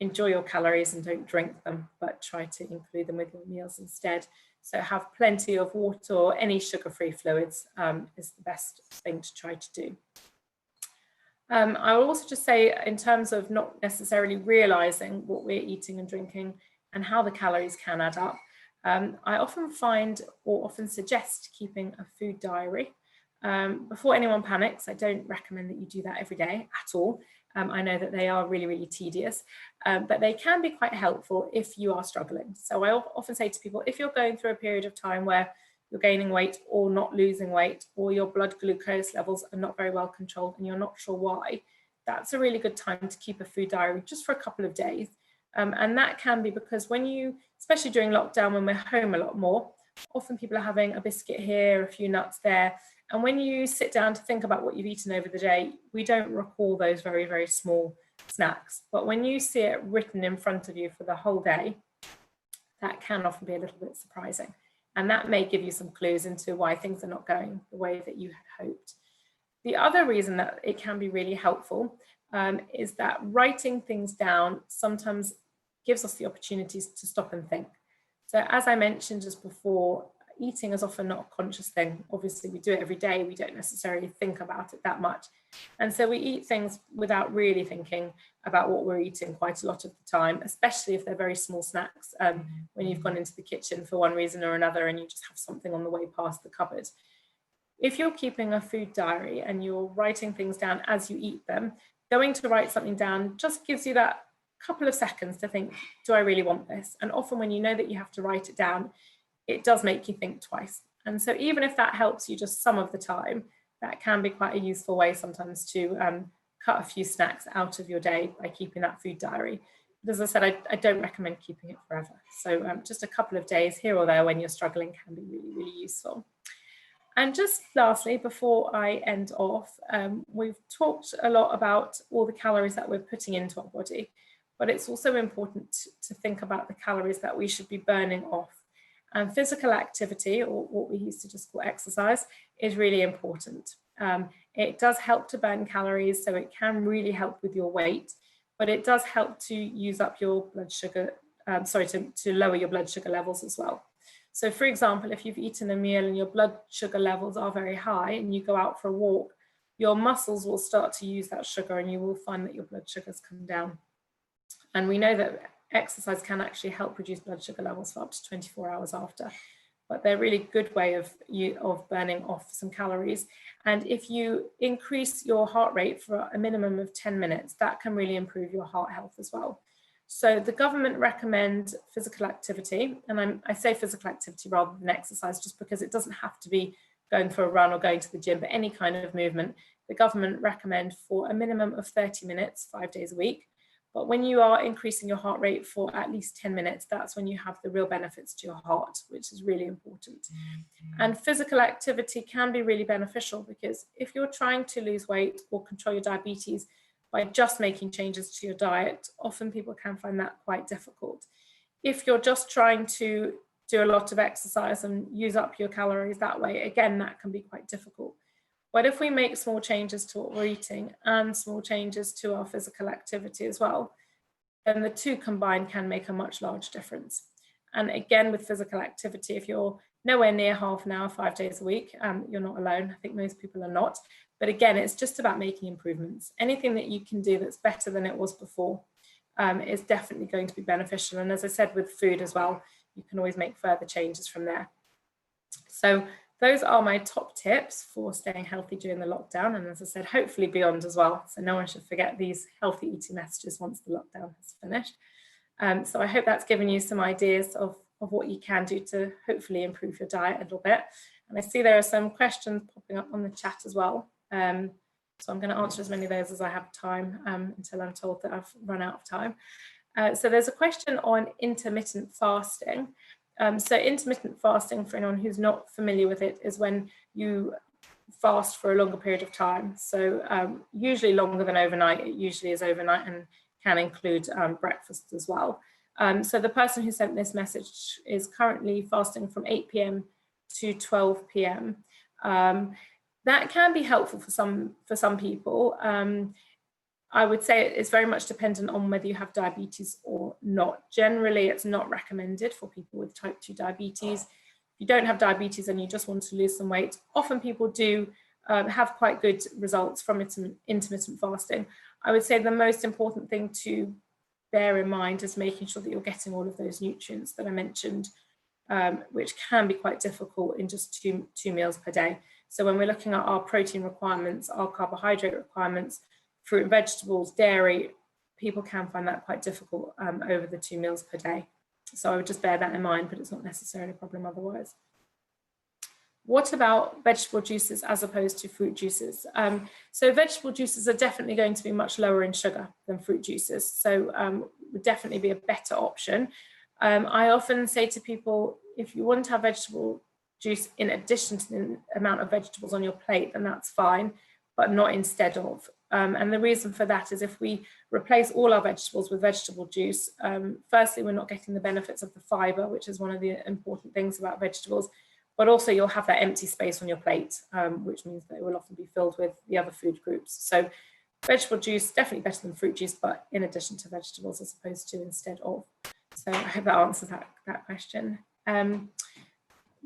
enjoy your calories and don't drink them, but try to include them with your meals instead. So have plenty of water or any sugar-free fluids is the best thing to try to do. I will also just say, in terms of not necessarily realizing what we're eating and drinking and how the calories can add up, I often find or often suggest keeping a food diary. Before anyone panics, I don't recommend that you do that every day at all. I know that they are really, really tedious, but they can be quite helpful if you are struggling. So I often say to people, if you're going through a period of time where you're gaining weight or not losing weight, or your blood glucose levels are not very well controlled and you're not sure why, that's a really good time to keep a food diary just for a couple of days. And that can be because when you, especially during lockdown, when we're home a lot more, often people are having a biscuit here, a few nuts there. And when you sit down to think about what you've eaten over the day, we don't recall those very, very small snacks. But when you see it written in front of you for the whole day, that can often be a little bit surprising. And that may give you some clues into why things are not going the way that you had hoped. The other reason that it can be really helpful is that writing things down sometimes gives us the opportunities to stop and think. So as I mentioned just before, eating is often not a conscious thing. Obviously, we do it every day. We don't necessarily think about it that much. And so we eat things without really thinking about what we're eating quite a lot of the time, especially if they're very small snacks, when you've gone into the kitchen for one reason or another and you just have something on the way past the cupboard. If you're keeping a food diary and you're writing things down as you eat them, going to write something down just gives you that couple of seconds to think, do I really want this? And often when you know that you have to write it down, it does make you think twice. And so even if that helps you just some of the time, that can be quite a useful way sometimes to cut a few snacks out of your day by keeping that food diary. But as I said, I don't recommend keeping it forever. So just a couple of days here or there when you're struggling can be really, really useful. And just lastly, before I end off, we've talked a lot about all the calories that we're putting into our body, but it's also important to think about the calories that we should be burning off. And physical activity, or what we used to just call exercise, is really important. It does help to burn calories, so it can really help with your weight, but it does help to use up your blood sugar, to lower your blood sugar levels as well. So for example, if you've eaten a meal and your blood sugar levels are very high and you go out for a walk, your muscles will start to use that sugar and you will find that your blood sugars come down. And we know that exercise can actually help reduce blood sugar levels for up to 24 hours after, but they're a really good way of burning off some calories. And if you increase your heart rate for a minimum of 10 minutes, that can really improve your heart health as well. So the government recommend physical activity, and I say physical activity rather than exercise, just because it doesn't have to be going for a run or going to the gym, but any kind of movement. The government recommend for a minimum of 30 minutes, 5 days a week. But when you are increasing your heart rate for at least 10 minutes, that's when you have the real benefits to your heart, which is really important. And physical activity can be really beneficial because if you're trying to lose weight or control your diabetes by just making changes to your diet, often people can find that quite difficult. If you're just trying to do a lot of exercise and use up your calories that way, again, that can be quite difficult. But if we make small changes to what we're eating and small changes to our physical activity as well, then the two combined can make a much larger difference. And again, with physical activity, if you're nowhere near half an hour, 5 days a week, you're not alone. I think most people are not. But again, it's just about making improvements. Anything that you can do that's better than it was before is definitely going to be beneficial. And as I said, with food as well, you can always make further changes from there. So those are my top tips for staying healthy during the lockdown. And as I said, hopefully beyond as well. So no one should forget these healthy eating messages once the lockdown has finished. So I hope that's given you some ideas of what you can do to hopefully improve your diet a little bit. And I see there are some questions popping up on the chat as well. So I'm going to answer as many of those as I have time until I'm told that I've run out of time. So there's a question on intermittent fasting. So intermittent fasting, for anyone who's not familiar with it, is when you fast for a longer period of time. So usually longer than overnight. It usually is overnight and can include breakfast as well. So the person who sent this message is currently fasting from 8 p.m. to 12 p.m. That can be helpful for some people. I would say it's very much dependent on whether you have diabetes or not. Generally, it's not recommended for people with type 2 diabetes. If you don't have diabetes and you just want to lose some weight, often people do have quite good results from intermittent fasting. I would say the most important thing to bear in mind is making sure that you're getting all of those nutrients that I mentioned, which can be quite difficult in just two meals per day. So when we're looking at our protein requirements, our carbohydrate requirements, fruit and vegetables, dairy, people can find that quite difficult over the 2 meals per day. So I would just bear that in mind, but it's not necessarily a problem otherwise. What about vegetable juices as opposed to fruit juices? So vegetable juices are definitely going to be much lower in sugar than fruit juices. So would definitely be a better option. I often say to people, if you want to have vegetable juice in addition to the amount of vegetables on your plate, then that's fine, but not instead of. And the reason for that is if we replace all our vegetables with vegetable juice, firstly, we're not getting the benefits of the fiber, which is one of the important things about vegetables, but also you'll have that empty space on your plate, which means that it will often be filled with the other food groups. So vegetable juice, definitely better than fruit juice, but in addition to vegetables as opposed to instead of. So I hope that answers that question.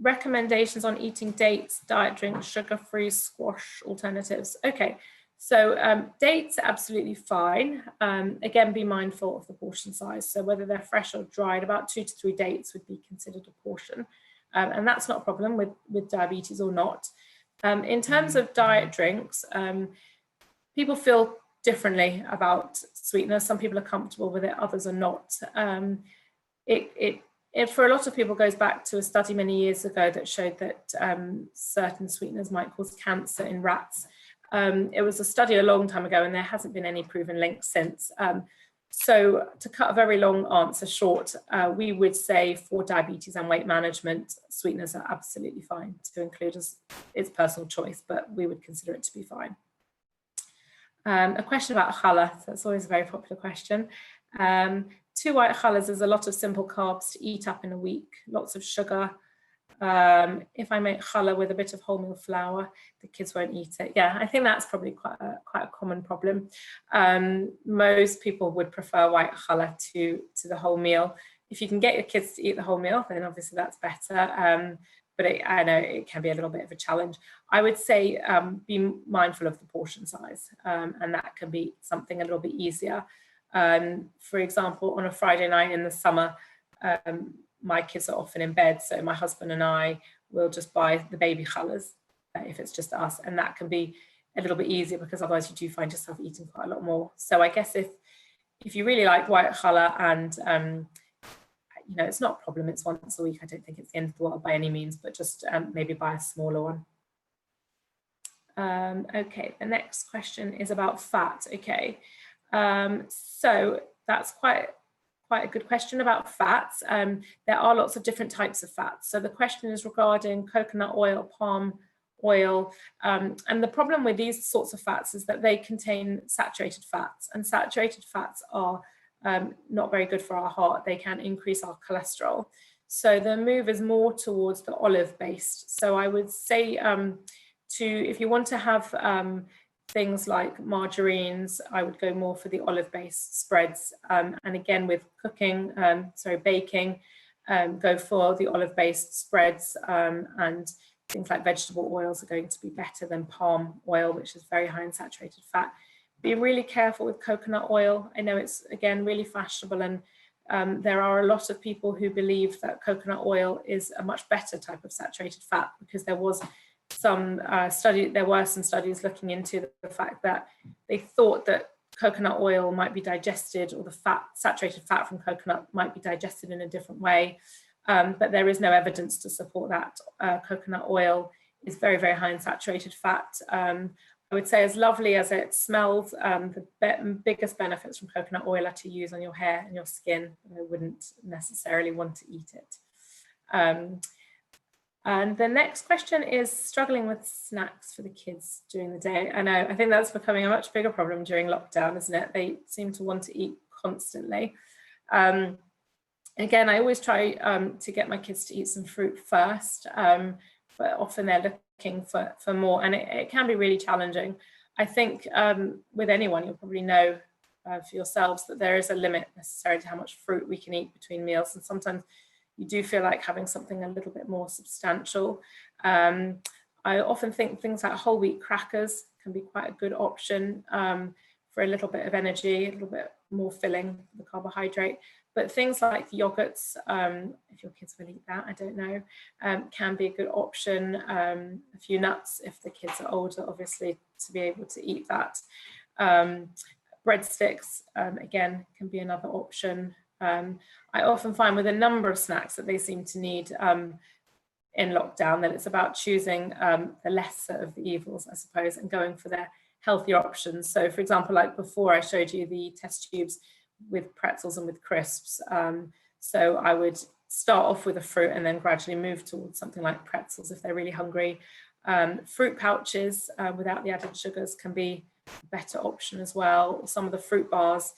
Recommendations on eating dates, diet drinks, sugar-free, squash alternatives. Okay, so dates are absolutely fine. Again, be mindful of the portion size. So whether they're fresh or dried, about 2 to 3 dates would be considered a portion. And that's not a problem with diabetes or not. In terms of diet drinks, people feel differently about sweeteners. Some people are comfortable with it, others are not. It for a lot of people goes back to a study many years ago that showed that certain sweeteners might cause cancer in rats. It was a study a long time ago and there hasn't been any proven link since. So to cut a very long answer short, we would say for diabetes and weight management, sweeteners are absolutely fine to include as its personal choice, but we would consider it to be fine. A question about challah, that's always a very popular question. 2 white challahs is a lot of simple carbs to eat up in a week, lots of sugar. If I make challah with a bit of wholemeal flour, the kids won't eat it. Yeah, I think that's probably quite a common problem. Most people would prefer white challah to the wholemeal. If you can get your kids to eat the wholemeal, then obviously that's better. But I know it can be a little bit of a challenge. I would say be mindful of the portion size, and that can be something a little bit easier. For example, on a Friday night in the summer, my kids are often in bed, so my husband and I will just buy the baby challahs if it's just us, and that can be a little bit easier because otherwise you do find yourself eating quite a lot more. So I guess if you really like white challah and you know, it's not a problem, it's once a week, I don't think it's the end of the world by any means, but just maybe buy a smaller one. Okay, the next question is about fat. Okay, so that's quite a good question about fats. There are lots of different types of fats. So the question is regarding coconut oil, palm oil, and the problem with these sorts of fats is that they contain saturated fats, and saturated fats are not very good for our heart. They can increase our cholesterol. So the move is more towards the olive based. So I would say if you want to have things like margarines, I would go more for the olive-based spreads. And again, with baking, go for the olive-based spreads, and things like vegetable oils are going to be better than palm oil, which is very high in saturated fat. Be really careful with coconut oil. I know it's, again, really fashionable, and there are a lot of people who believe that coconut oil is a much better type of saturated fat, because there were some studies looking into the fact that they thought that coconut oil might be digested, or the saturated fat from coconut might be digested in a different way, but there is no evidence to support that. Coconut oil is very, very high in saturated fat. I would say, as lovely as it smells, the biggest benefits from coconut oil are to use on your hair and your skin. I wouldn't necessarily want to eat it. And the next question is struggling with snacks for the kids during the day. I know, I think that's becoming a much bigger problem during lockdown, isn't it? They seem to want to eat constantly. Again, I always try to get my kids to eat some fruit first. but often they're looking for more, and it can be really challenging. I think with anyone, you'll probably know for yourselves that there is a limit necessarily to how much fruit we can eat between meals, and sometimes you do feel like having something a little bit more substantial. I often think things like whole wheat crackers can be quite a good option for a little bit of energy, a little bit more filling, the carbohydrate. But things like yogurts, if your kids will eat that, I don't know, can be a good option. A few nuts if the kids are older, obviously, to be able to eat that. Breadsticks, again, can be another option. I often find with a number of snacks that they seem to need in lockdown, that it's about choosing the lesser of the evils, I suppose, and going for their healthier options. So for example, like before I showed you the test tubes with pretzels and with crisps. So I would start off with a fruit and then gradually move towards something like pretzels if they're really hungry. Fruit pouches without the added sugars can be a better option as well. Some of the fruit bars,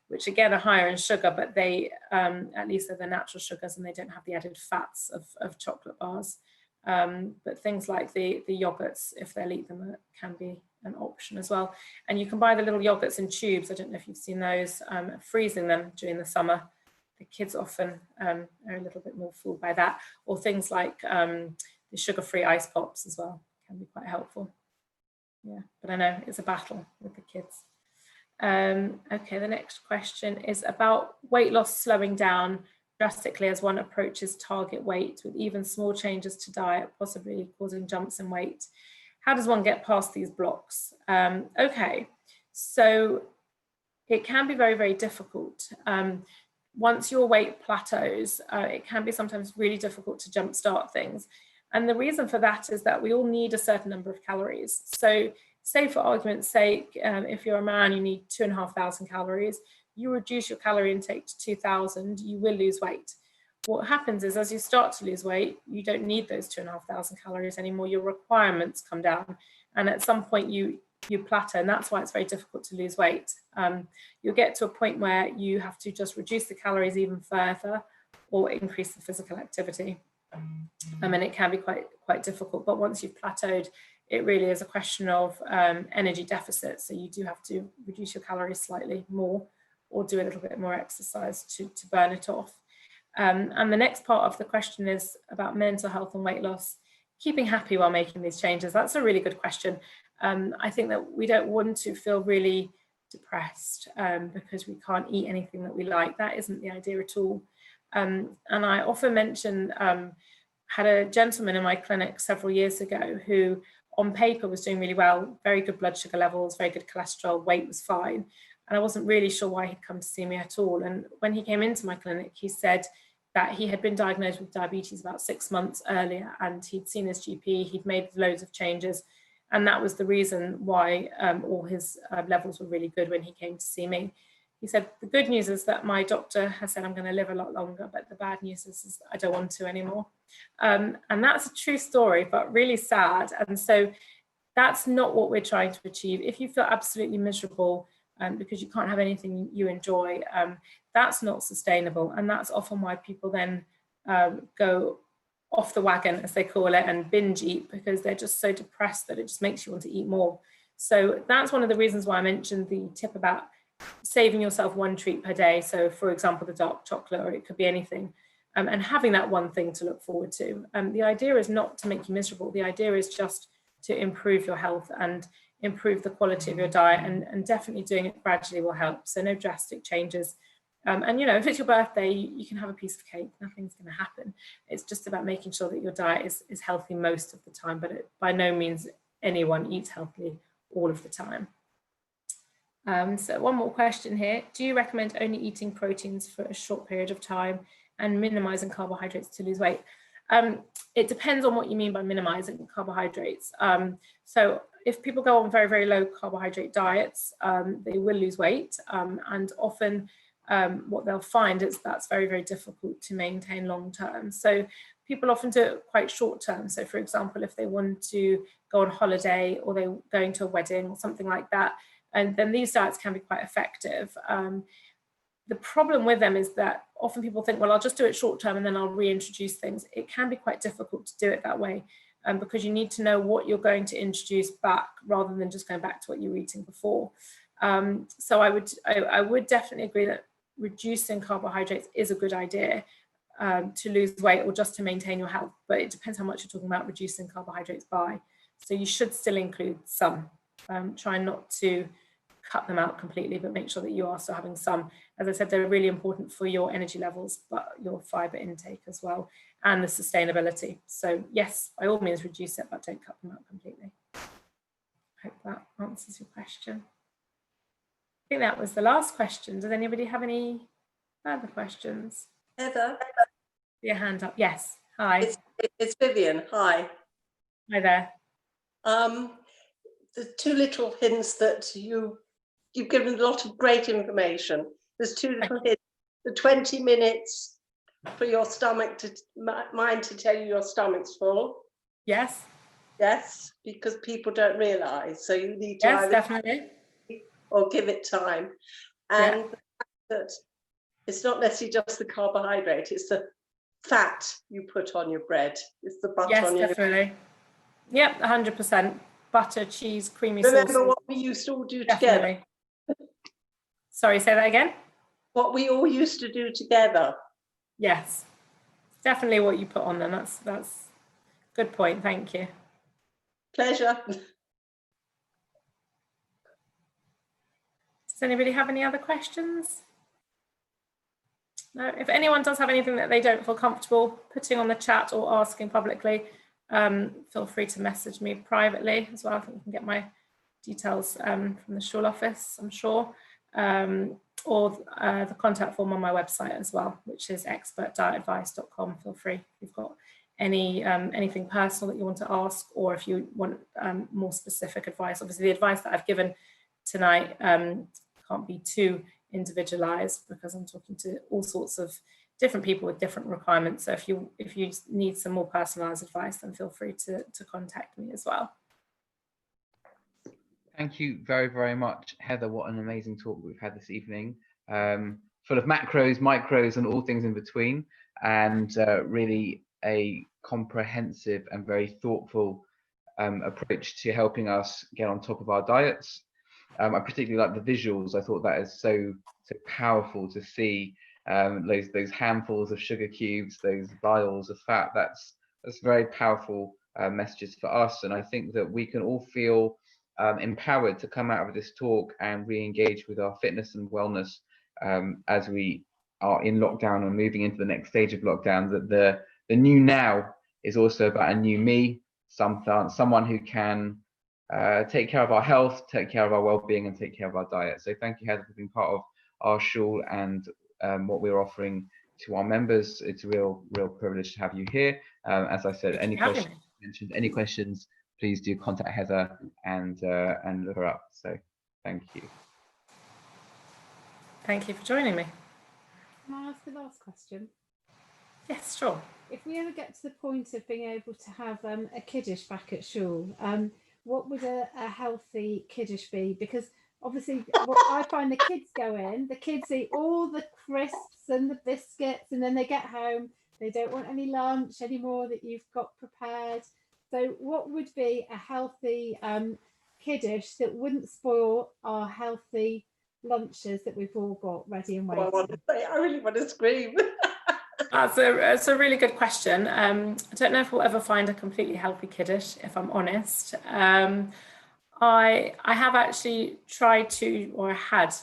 which again are higher in sugar, but they at least they're the natural sugars and they don't have the added fats of chocolate bars. But things like the yogurts, if they'll eat them, can be an option as well. And you can buy the little yogurts in tubes. I don't know if you've seen those, freezing them during the summer. The kids often are a little bit more fooled by that, or things like the sugar-free ice pops as well can be quite helpful. Yeah, but I know it's a battle with the kids. Okay, the next question is about weight loss slowing down drastically as one approaches target weight, with even small changes to diet possibly causing jumps in weight. How does one get past these blocks? Okay, so it can be very, very difficult. Once your weight plateaus, it can be sometimes really difficult to jumpstart things. And the reason for that is that we all need a certain number of calories. So say for argument's sake, if you're a man, you need 2,500 calories, you reduce your calorie intake to 2,000, you will lose weight. What happens is as you start to lose weight, you don't need those 2,500 calories anymore, your requirements come down. And at some point you plateau, and that's why it's very difficult to lose weight. You'll get to a point where you have to just reduce the calories even further or increase the physical activity. And it can be quite difficult, but once you've plateaued, it really is a question of energy deficit. So you do have to reduce your calories slightly more or do a little bit more exercise to burn it off. And the next part of the question is about mental health and weight loss. Keeping happy while making these changes, that's a really good question. I think that we don't want to feel really depressed because we can't eat anything that we like. That isn't the idea at all. And I often mention, had a gentleman in my clinic several years ago who on paper was doing really well, very good blood sugar levels, very good cholesterol, weight was fine. And I wasn't really sure why he'd come to see me at all. And when he came into my clinic, he said that he had been diagnosed with diabetes about 6 months earlier, and he'd seen his GP, he'd made loads of changes. And that was the reason why all his levels were really good when he came to see me. He said, the good news is that my doctor has said I'm going to live a lot longer, but the bad news is I don't want to anymore. And that's a true story, but really sad. And so that's not what we're trying to achieve. If you feel absolutely miserable because you can't have anything you enjoy, that's not sustainable. And that's often why people then go off the wagon, as they call it, and binge eat because they're just so depressed that it just makes you want to eat more. So that's one of the reasons why I mentioned the tip about saving yourself one treat per day. So for example, the dark chocolate, or it could be anything, and having that one thing to look forward to. The idea is not to make you miserable. The idea is just to improve your health and improve the quality of your diet, and definitely doing it gradually will help. So no drastic changes. And if it's your birthday, you can have a piece of cake. Nothing's going to happen. It's just about making sure that your diet is healthy most of the time, but by no means anyone eats healthily all of the time. So one more question here. Do you recommend only eating proteins for a short period of time and minimizing carbohydrates to lose weight? It depends on what you mean by minimizing carbohydrates. So if people go on very, very low carbohydrate diets, they will lose weight. And often what they'll find is that's very, very difficult to maintain long term. So people often do it quite short term. So for example, if they want to go on holiday or they're going to a wedding or something like that, and then these diets can be quite effective. The problem with them is that often people think, well, I'll just do it short term and then I'll reintroduce things. It can be quite difficult to do it that way. because you need to know what you're going to introduce back rather than just going back to what you were eating before. So I would definitely agree that reducing carbohydrates is a good idea to lose weight or just to maintain your health, but it depends how much you're talking about reducing carbohydrates by. So you should still include some. Try not to cut them out completely, but make sure that you are still having some. As I said, they're really important for your energy levels, but your fiber intake as well, and the sustainability. So yes, by all means reduce it, but don't cut them out completely. I hope that answers your question. I think that was the last question. Does anybody have any further questions? Heather? Your hand up. Yes. Hi. It's Vivian. Hi. Hi there. The two little hints that you've given a lot of great information. There's two little hints. The 20 minutes for your stomach mind to tell you your stomach's full. Yes. Yes, because people don't realise. So you need to either definitely or give it time. And the fact that it's not necessarily just the carbohydrate, it's the fat you put on your bread. It's the butter on your... Yes, definitely. Yep, 100%. Butter, cheese, creamy sauce. Remember what we used to all do together? Sorry, say that again? What we all used to do together. Yes, definitely what you put on then. That's good point. Thank you. Pleasure. Does anybody have any other questions? No, if anyone does have anything that they don't feel comfortable putting on the chat or asking publicly, feel free to message me privately as well. I think you can get my details from the Schul office, I'm sure, or the contact form on my website as well, which is expertdietadvice.com. Feel free if you've got anything personal that you want to ask, or if you want more specific advice. Obviously, the advice that I've given tonight can't be too individualized because I'm talking to all sorts of different people with different requirements. So if you need some more personalized advice, then feel free to contact me as well. Thank you very, very much, Heather. What an amazing talk we've had this evening. Full of macros, micros, and all things in between, and really a comprehensive and very thoughtful approach to helping us get on top of our diets. I particularly like the visuals. I thought that is so powerful to see those handfuls of sugar cubes, those vials of fat. That's very powerful messages for us, and I think that we can all feel empowered to come out of this talk and re-engage with our fitness and wellness as we are in lockdown and moving into the next stage of lockdown. That the new now is also about a new me, someone who can take care of our health, take care of our well-being, and take care of our diet. So thank you, Heather, for being part of our Schul and what we're offering to our members. It's a real privilege to have you here. As I said, any questions, please do contact Heather and look her up. So thank you. Thank you for joining me. Can I ask the last question? Yes, sure. If we ever get to the point of being able to have a kiddish back at Schul, what would a healthy kiddish be? Because obviously what I find, the kids go in, the kids eat all the crisps and the biscuits, and then they get home, they don't want any lunch anymore that you've got prepared. So what would be a healthy kiddish that wouldn't spoil our healthy lunches that we've all got ready and waiting? I really want to scream. It's a really good question. I don't know if we'll ever find a completely healthy kiddish, if I'm honest. I have actually tried to, or I had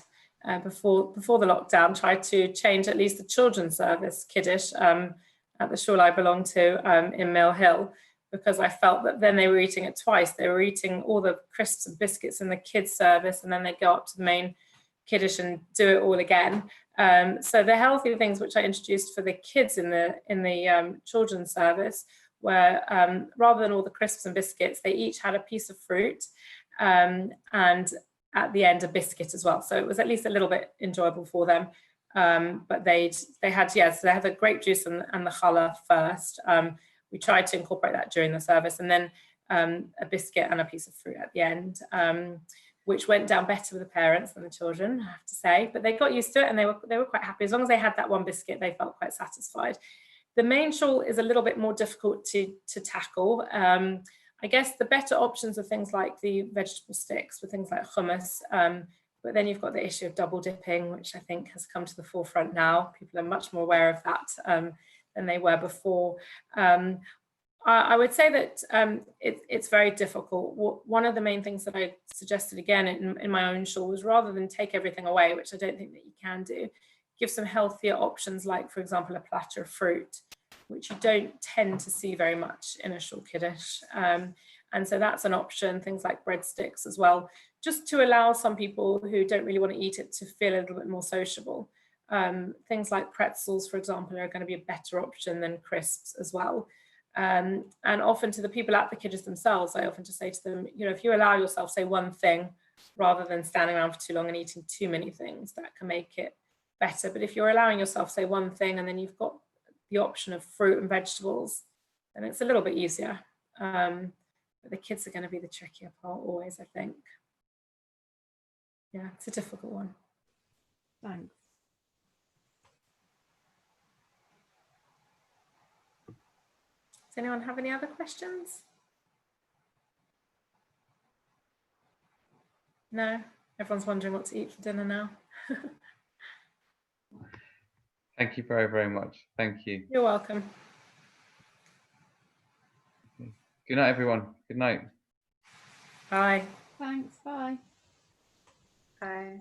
before the lockdown, tried to change at least the children's service kiddish at the Schul I belong to in Mill Hill, because I felt that then they were eating it twice. They were eating all the crisps and biscuits in the kids' service, and then they go up to the main kiddish and do it all again. So the healthy things which I introduced for the kids in the children's service were, rather than all the crisps and biscuits, they each had a piece of fruit and at the end a biscuit as well. So it was at least a little bit enjoyable for them. But they had the grape juice and the challah first. We tried to incorporate that during the service, and then a biscuit and a piece of fruit at the end, which went down better with the parents than the children, I have to say. But they got used to it, and they were quite happy. As long as they had that one biscuit, they felt quite satisfied. The main shawl is a little bit more difficult to tackle. I guess the better options are things like the vegetable sticks with things like hummus, but then you've got the issue of double dipping, which I think has come to the forefront now. People are much more aware of that than they were before. I would say that it's very difficult. One of the main things that I suggested again in my own shawl was, rather than take everything away, which I don't think that you can do, give some healthier options, like, for example, a platter of fruit, which you don't tend to see very much in a shawl kiddish. And so that's an option, things like breadsticks as well, just to allow some people who don't really want to eat it to feel a little bit more sociable. Things like pretzels, for example, are going to be a better option than crisps as well. And often to the people at the kiddish themselves, I often just say to them, you know, if you allow yourself, say, one thing, rather than standing around for too long and eating too many things, that can make it better. But if you're allowing yourself, say, one thing, and then you've got the option of fruit and vegetables, then it's a little bit easier. But the kids are going to be the trickier part always, I think. Yeah, it's a difficult one. Thanks. Does anyone have any other questions? No? Everyone's wondering what to eat for dinner now. Thank you very, very much. Thank you. You're welcome. Good night, everyone. Good night. Bye. Thanks. Bye. Bye.